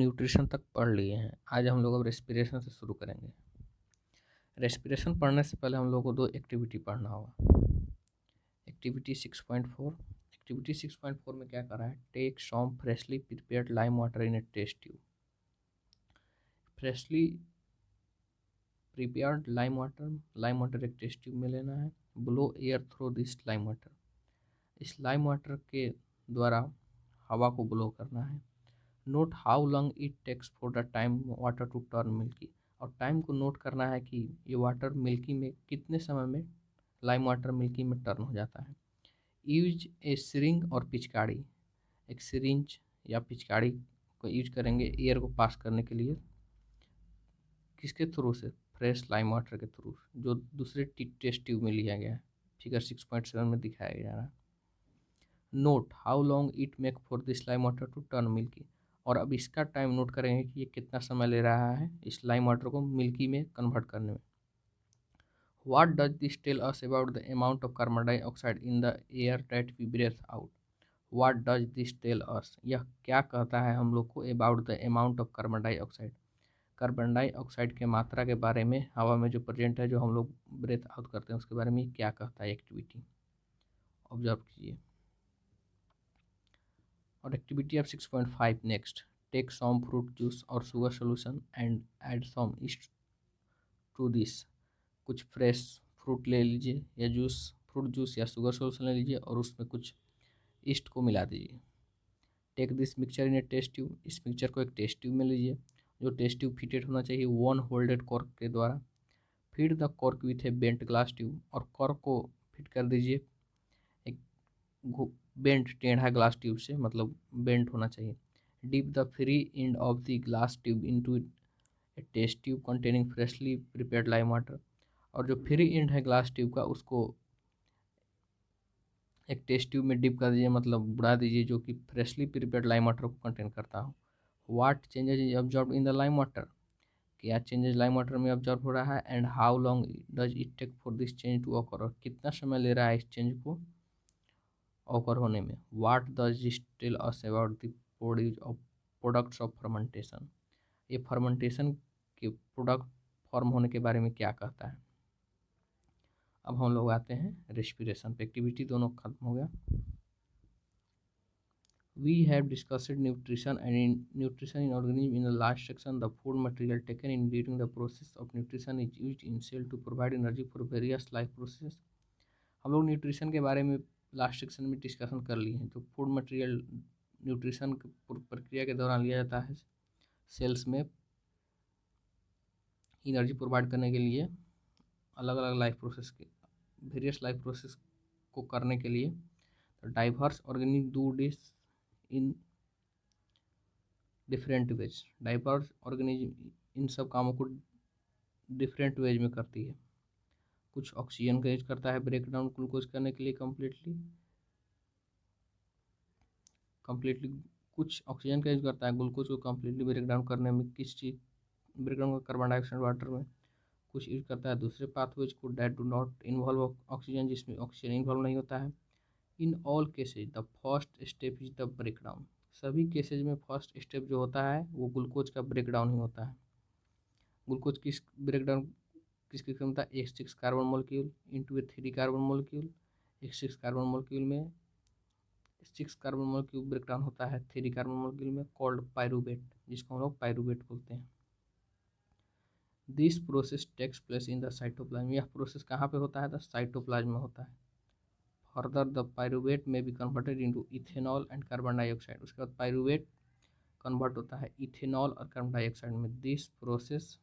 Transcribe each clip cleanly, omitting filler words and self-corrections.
Nutrition तक पढ़ लिए हैं। आज हम लोग अब रेस्पिरेशन से शुरू करेंगे। रेस्पिरेशन पढ़ने से पहले हम लोग को 2 एक्टिविटी पढ़ना होगा। एक्टिविटी 6.4 में क्या करा है, take some freshly prepared lime water in a test tube. Freshly prepared lime water एक टेस्ट ट्यूब में लेना है। Blow air through this lime water, इस लाइम वाटर के द्वारा हवा को ब्लो करना है। Note how long it takes for the time water to turn milky, और टाइम को नोट करना है कि ये वाटर मिल्की में कितने समय में लाइम वाटर मिल्की में टर्न हो जाता है। यूज ए सिरिंज और पिचकारी, एक सिरिंज या पिचकारी को यूज करेंगे एयर को पास करने के लिए। किसके थ्रू से, फ्रेश लाइम वाटर के थ्रू, जो दूसरे टेस्ट ट्यूब में लिया गया है। फिगर 6.7 में दिखाया जा रहा है। Note how long it make for this lime water to turn milky, और अब इसका टाइम नोट करेंगे कि ये कितना समय ले रहा है इस लाइम वाटर को मिल्की में कन्वर्ट करने में। What does this tell us about the amount of carbon dioxide in the air that we breathe out. What does this tell us, यह क्या कहता है हम लोग को about the amount of carbon dioxide, carbon dioxide के मात्रा के बारे में हवा में जो प्रेजेंट है, जो हम लोग ब्रेथ आउट करते हैं, उसके बारे में क्या कहता है एक्टिविटी। ऑब्जर्व कीजिए। और activity of 6.5 next, take some fruit juice और sugar solution and add some yeast to this. कुछ फ्रेश फ्रूट ले लीजिए या फ्रूट जूस या शुगर सोल्यूशन ले लीजिए और उसमें कुछ ईस्ट को मिला दीजिए। Take this mixture in a test tube, इस मिक्सचर को एक टेस्ट ट्यूब में लीजिए, जो टेस्ट ट्यूब फिटेड होना चाहिए 1 होल्डेड कॉर्क के द्वारा। Feed the cork with A bent glass tube, और कॉर्क को फिट कर दीजिए एक बेंट टेढ़ा ग्लास ट्यूब से, मतलब बेंट होना चाहिए। Dip the free end of the glass tube into a test tube containing freshly prepared lime water, और जो फ्री एंड है ग्लास ट्यूब का, उसको एक टेस्ट ट्यूब में डिप कर दीजिए, मतलब बुड़ा दीजिए, जो कि फ्रेशली प्रिपेयर्ड लाइम वाटर को कंटेन करता हो। What changes is observe in the lime water, क्या चेंजेस लाइम वाटर में ऑब्जर्व हो रहा है। And how long does it take for this change to occur, और कितना समय ले रहा है इस चेंज को ऑकर होने में। What does this tell us about the products of fermentation, ये फर्मेंटेशन के प्रोडक्ट फॉर्म होने के बारे में क्या कहता है। अब हम लोग आते हैं रेस्पिरेशन पे। एक्टिविटी दोनों खत्म हो गया। We have discussed nutrition in organism in the last section. The food material taken in during the process of nutrition is used in cell to provide energy for various life processes. हम लोग nutrition के बारे में last section में discussion कर लिए हैं। तो फूड मटेरियल न्यूट्रिशन प्रक्रिया के दौरान लिया जाता है सेल्स में एनर्जी प्रोवाइड करने के लिए, अलग अलग लाइफ प्रोसेस के वेरियस लाइफ प्रोसेस को करने के लिए। तो diverse organic do this in different ways, diverse organism in सब कामों को डिफरेंट वेज में करती है। कुछ ऑक्सीजन का यूज करता है ब्रेक डाउन ग्लूकोज करने के लिए कम्प्लीटली कुछ ऑक्सीजन का यूज करता है ग्लूकोज को कम्प्लीटली ब्रेक डाउन करने में। किस चीज़ ब्रेक डाउन का, कार्बन डाइऑक्साइड वाटर में। कुछ यूज करता है दूसरे पाथवेज को that do not involve oxygen, जिसमें ऑक्सीजन इन्वॉल्व नहीं होता है। In all cases the first step is the break down, सभी केसेज में फर्स्ट स्टेप जो होता है वो ग्लूकोज का ब्रेक डाउन ही होता है। ग्लूकोज किस ब्रेक डाउन किसकी क्षमता, एक 6 कार्बन मोलिक्यूल इंटू ए 3 कार्बन मोलिक्यूल। एक 6 कार्बन मोलिक्यूल में 6 कार्बन मोलिक्यूल ब्रेक डाउन होता है 3 कार्बन मोलिक्यूल में, कॉल्ड पायरूवेट, जिसको हम लोग पायरूवेट बोलते हैं। This process takes place in the cytoplasm, यह प्रोसेस कहाँ पे होता है, द साइटोप्लाज्म में होता है। Further the pyruvate may be converted into ethanol and carbon dioxide, उसके बाद पायरूवेट कन्वर्ट होता है इथेनॉल और कार्बन डाइऑक्साइड में। This process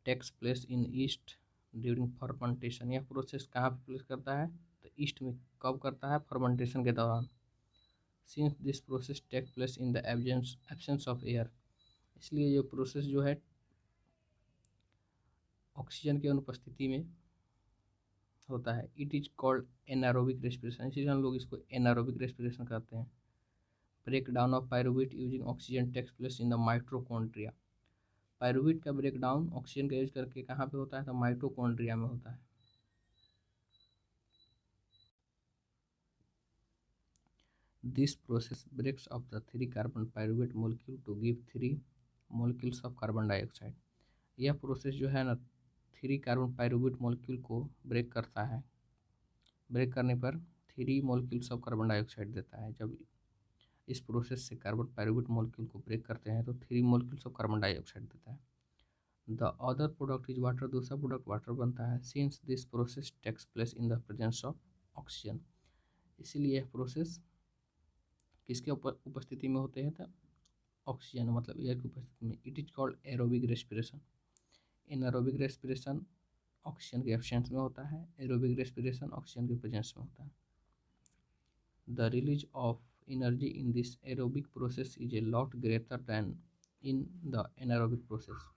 takes place in yeast during fermentation, यह प्रोसेस कहाँ पे प्लेस करता है, तो ईस्ट में। कब करता है, फर्मेंटेशन के दौरान। Since this process take place in the absence of air, इसलिए ये प्रोसेस जो है ऑक्सीजन की अनुपस्थिति में होता है। It is called anaerobic respiration, इसीलिए हम लोग इसको एनारोबिक रेस्पिरेशन कहते हैं। Break down of pyruvate using oxygen takes place in the mitochondria, pyruvate का ब्रेक डाउन ऑक्सीजन का यूज करके कहाँ पे होता है, तो माइटोकॉन्ड्रिया में होता है। This process breaks up the 3 carbon pyruvate molecule to give 3 molecules of carbon dioxide. यह प्रोसेस जो है ना 3 कार्बन पायरुवेट मोलिक्यूल को ब्रेक करता है। ब्रेक करने पर 3 मोलिक्यूल्स ऑफ कार्बन डाइऑक्साइड देता है। जब इस प्रोसेस से कार्बन पायरुवेट मोलिक्यूल को ब्रेक करते हैं तो 3 मोलिक्यूल्स ऑफ कार्बन डाइऑक्साइड देता है। The other product is water, दूसरा प्रोडक्ट वाटर बनता है। Since this process takes place in the presence of oxygen, इसीलिए यह प्रोसेस किसके उपस्थिति में होते हैं तो ऑक्सीजन मतलब एयर की उपस्थिति में। It is called aerobic respiration. Anaerobic respiration oxygen के एब्सेंस में होता है, एरोबिक रेस्पिरेशन ऑक्सीजन के प्रेजेंस में होता है। The release of energy in this aerobic process is a lot greater than in the anaerobic process.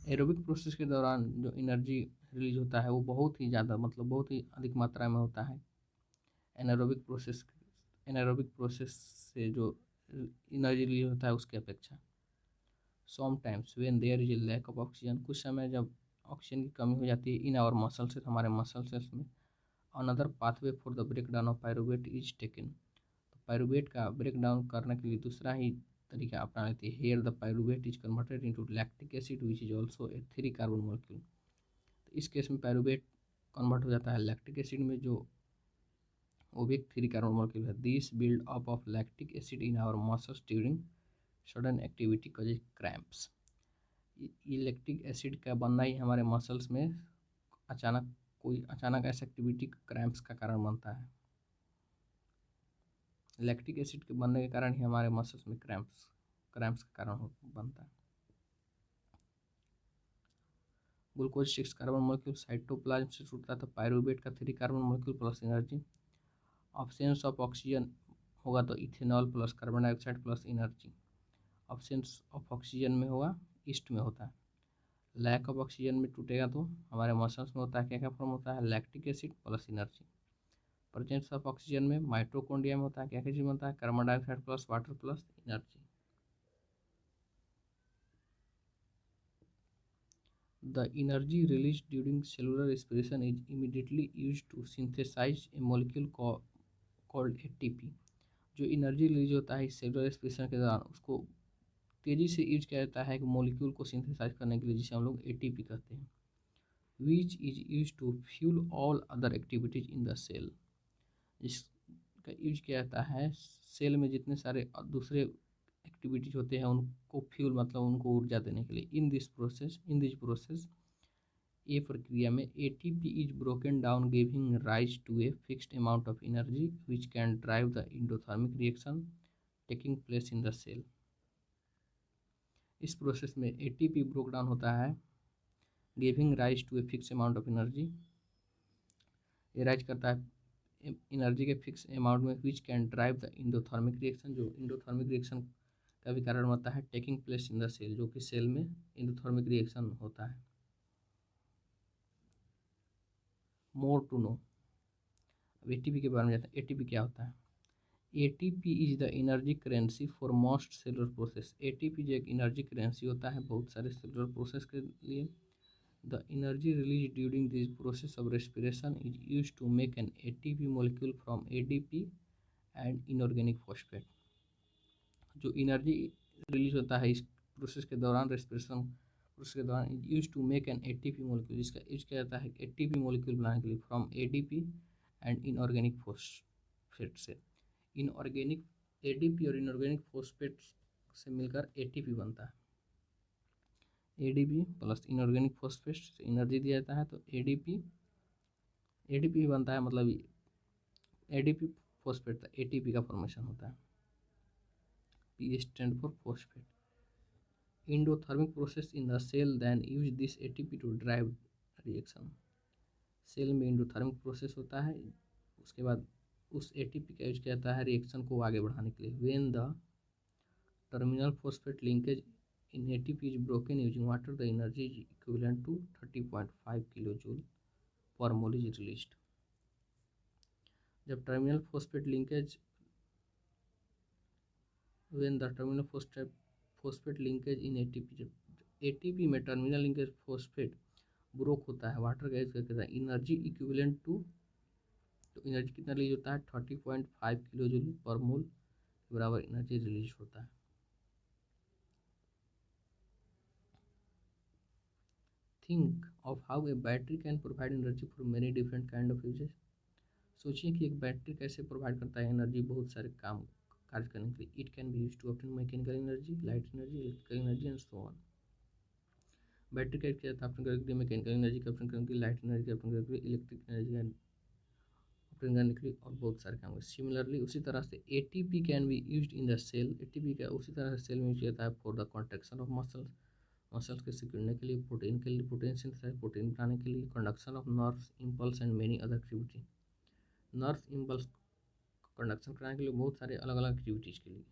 Aerobic process के दौरान जो एनर्जी रिलीज होता है वो बहुत ही ज़्यादा मतलब बहुत ही अधिक मात्रा में होता है एनारोबिक प्रोसेस से जो एनर्जी रिलीज होता है उसके अपेक्षा। Sometimes when there is a lack of oxygen, कुछ समय जब ऑक्सीजन की कमी हो जाती है इन आवर मसल सेल्स, हमारे मसल सेल्स में, another pathway for the break down of pyruvate is taken, तो पायरुवेट का ब्रेक डाउन करने के लिए दूसरा ही तरीका अपना लेती है। Here the pyruvate is converted into lactic acid which is also a 3 carbon molecule. तो इस केस में पायरुवेट कन्वर्ट हो जाता है लैक्टिक एसिड में, जो वो भी एक 3 कार्बन मोलिक्यूल है। This build up of lactic acid in our muscles during sudden activity causes cramps. ये लैक्टिक एसिड का बनना ही हमारे मसल्स में अचानक ऐसा एक्टिविटी क्रैम्प्स का कारण बनता है। लैक्टिक एसिड के बनने के कारण ही हमारे मसल्स में क्रैम्प्स का कारण बनता है। ग्लूकोज 6 कार्बन मोलिक्यूल साइटोप्लाज्म से छूटता है तो पायरुवेट का 3 carbon molecule plus energy. Absence of oxygen होगा तो ethanol plus carbon dioxide plus energy. Absence of oxygen में होगा ईस्ट में होता है। लैक ऑफ ऑक्सीजन में टूटेगा तो हमारे मसल्स में होता है, क्या क्या फॉर्म होता है, lactic acid plus energy. Presence of oxygen में माइटोकॉन्ड्रिया में होता है, क्या क्या चीज बनता है, carbon dioxide plus water plus energy. The energy released during cellular respiration is immediately used to synthesize a molecule called ATP। जो एनर्जी रिलीज होता है इस सेलुलर रेस्पिरेशन के दौरान उसको तेज़ी से यूज किया जाता है एक मोलिक्यूल को सिंथेसाइज करने के लिए, जिसे हम लोग एटीपी कहते हैं। Which is use to fuel all other activities in the cell. इसका यूज किया जाता है सेल में जितने सारे दूसरे एक्टिविटीज होते हैं उनको फ्यूल मतलब उनको ऊर्जा देने के लिए। इन दिस प्रोसेस ये प्रक्रिया में ATP is broken down giving rise to a fixed amount of energy which can drive the endothermic reaction taking place in the cell. इस प्रोसेस में एटीपी ब्रोक डाउन होता है giving rise to a fix amount of energy, ये rise करता है energy के fix amount में which can drive the endothermic reaction, जो इंडोथर्मिक रिएक्शन का भी कारण बनता है taking place in the cell, जो कि सेल में इंडोथर्मिक रिएक्शन होता है। मोर टू नो, अब एटीपी के बारे में जाते हैं। एटीपी क्या होता है? ATP is the energy currency for most cellular process. ATP जो एक एनर्जी करेंसी होता है बहुत सारे सेलुलर प्रोसेस के लिए। The energy release during this process of respiration is use to make an ATP molecule from ADP and inorganic phosphate. जो energy release होता है इस प्रोसेस के दौरान, रेस्पिरेशन प्रोसेस के दौरान, is use to make an ATP molecule, जिसका use किया जाता है एटीपी मोलिक्यूल बनाने के लिए from ADP and inorganic phosphate से। इनऑर्गेनिक एडीपी और इनऑर्गेनिक फॉस्फेट से मिलकर एटीपी बनता है। एडीपी प्लस इनऑर्गेनिक फॉस्फेट से एनर्जी दिया जाता है तो एडीपी बनता है, मतलब एडीपी फॉस्फेट एटीपी का फॉर्मेशन होता है। P stand for phosphate. Endothermic process in the cell then use this ATP to drive reaction. Cell में इंडोथर्मिक प्रोसेस होता है, उसके बाद उस एटीपी का यूज किया जाता है रिएक्शन को आगे बढ़ाने के लिए। When the terminal phosphate linkage in ATP is broken using water, the energy is equivalent to 30.5 kilojoule per mole is released। जब terminal phosphate linkage when the terminal phosphate linkage in ATP, जब ATP में terminal linkage phosphate broke होता है water का use करके, energy equivalent to तो energy कितना release होता है, 30.5 किलो जूल पर मोल के बराबर एनर्जी रिलीज होता है। Think of how a battery can provide energy for many different kind of uses. सोचिए कि एक बैटरी कैसे प्रोवाइड करता है एनर्जी बहुत सारे काम कार्य करने के लिए। It can be use to obtain mechanical energy, light energy, electrical energy and so on. Battery का क्या था, ऑप्शन करके मैकेनिकल एनर्जी का ऑप्शन करके, लाइट एनर्जी का ऑप्शन करके, इलेक्ट्रिक एनर्जी का ऑप्शन करने के लिए, और बहुत सारे काम। सिमिलरली उसी तरह से ATP can be used in the cell. ATP का उसी तरह से सेल में यूज किया जाता है for the contraction of muscles, muscles के सिकुड़ने के लिए, प्रोटीन के लिए, प्रोटीन सिंथेसाइज, प्रोटीन बनाने के लिए, conduction of nerves impulse and many other activity. Nerve impulse conduction कराने के लिए बहुत सारे अलग अलग एक्टिविटीज़ के लिए।